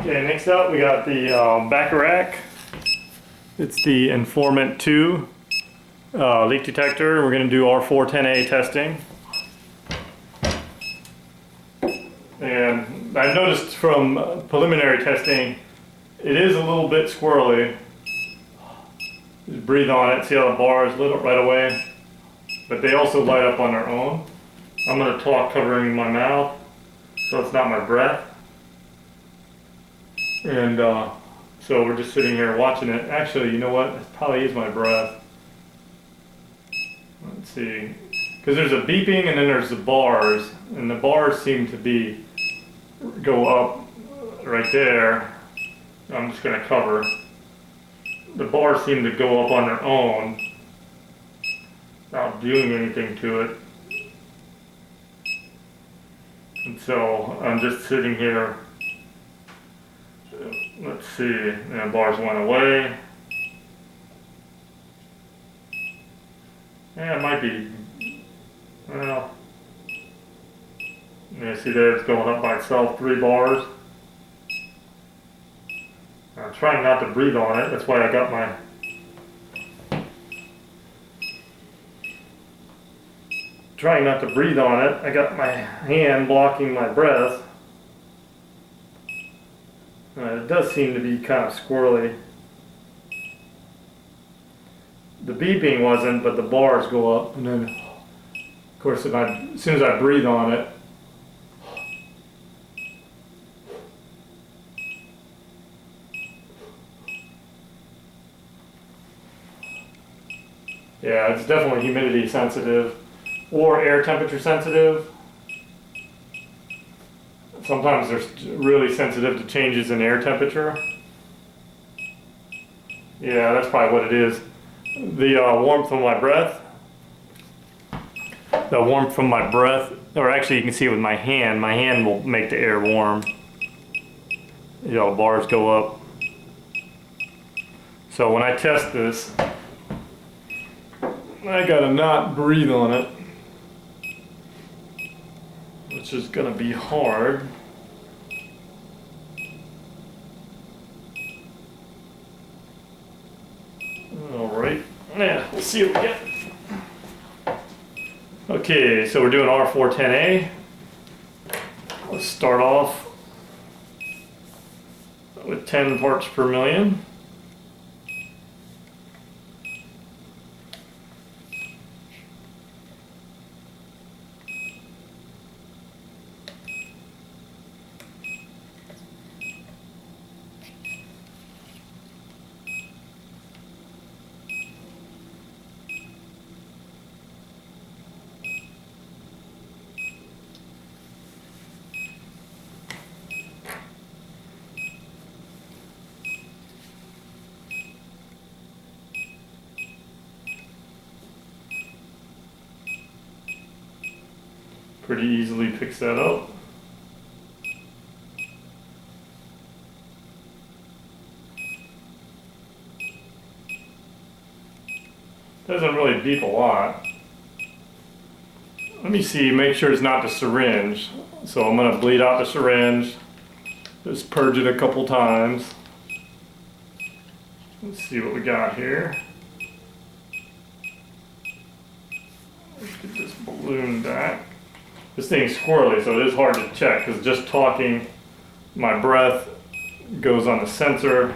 Okay, next up we got the Bacharach. It's the Informant 2 leak detector. We're going to do R410a testing. And I noticed from preliminary testing, it is a little bit squirrely. Just breathe on it, see how the bars lit up right away. But they also light up on their own. I'm going to talk covering my mouth, so it's not my breath. And so we're just sitting here watching it. Actually, you know what? It probably is my breath. Let's see. Because there's a beeping and then there's the bars. And the bars seem to go up right there. I'm just going to cover. The bars seem to go up on their own without doing anything to it. And so I'm just sitting here. Let's see, and bars went away. Yeah, it might be. Well, yeah, see there, it's going up by itself, 3 bars. I'm trying not to breathe on it, that's why I got trying not to breathe on it. I got my hand blocking my breath. It does seem to be kind of squirrely. The beeping wasn't, but the bars go up, and then, of course, as soon as I breathe on it, yeah, it's definitely humidity sensitive or air temperature sensitive. Sometimes they're really sensitive to changes in air temperature. Yeah, that's probably what it is. The warmth from my breath. The warmth from my breath, or actually you can see it with my hand will make the air warm. You know, bars go up. So when I test this, I gotta not breathe on it, which is gonna be hard. Alright, yeah, we'll see what we get. Okay, so we're doing R410a. Let's start off with 10 parts per million. Pretty easily picks that up. Doesn't really beep a lot. Let me see, make sure it's not the syringe. So I'm going to bleed out the syringe. Just purge it a couple times. Let's see what we got here. Let's get this balloon back. This thing's squirrely, so it is hard to check because just talking, my breath goes on the sensor.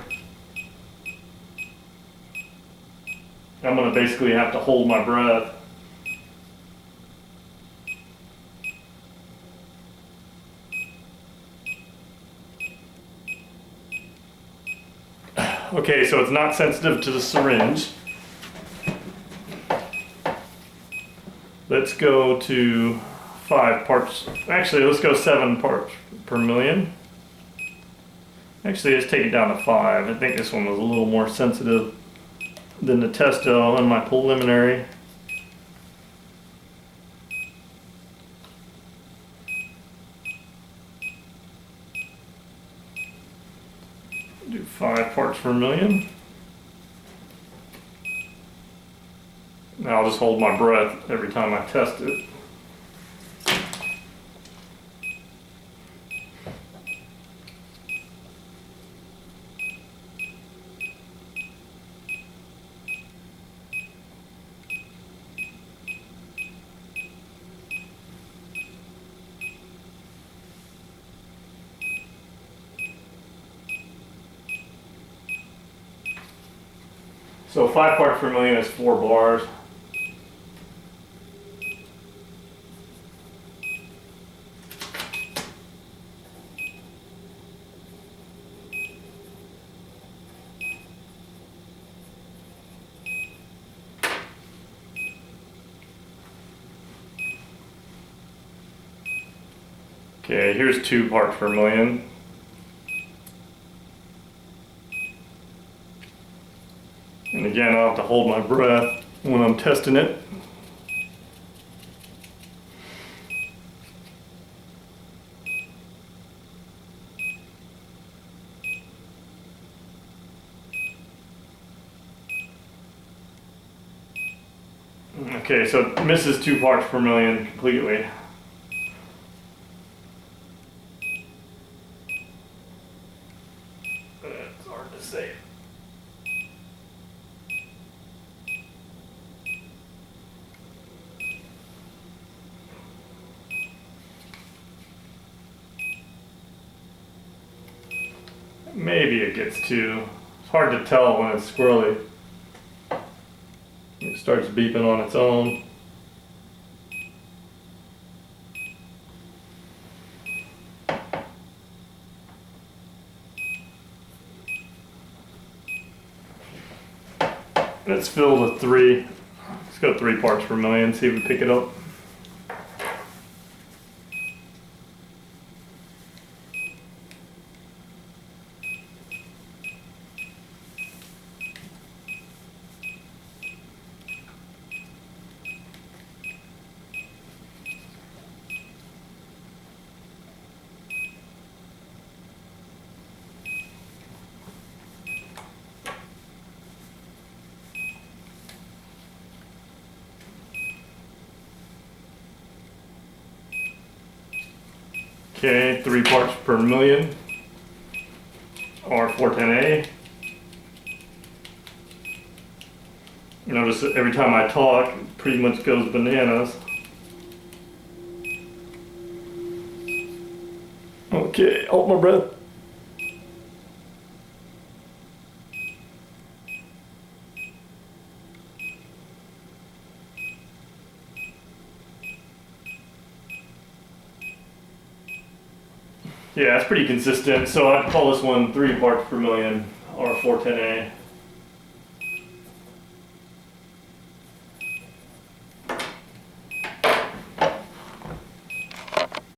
I'm going to basically have to hold my breath. Okay, so it's not sensitive to the syringe. Let's go to 5 parts. Actually, let's go 7 parts per million. Actually, let's take it down to 5. I think this one was a little more sensitive than the testo in my preliminary. Do 5 parts per million. Now I'll just hold my breath every time I test it. So 5 parts per million is 4 bars. Okay, here's 2 parts per million. And again, I'll have to hold my breath when I'm testing it. Okay, so it misses 2 parts per million completely. It's hard to say. Maybe it gets 2. It's hard to tell when it's squirrely. It starts beeping on its own. Let's fill with 3. Let's go 3 parts per million, see if we pick it up. Okay, 3 parts per million. R410a. Notice that every time I talk, it pretty much goes bananas. Okay, hold my breath. Yeah, it's pretty consistent. So I'd call this one 3 parts per million, R410a.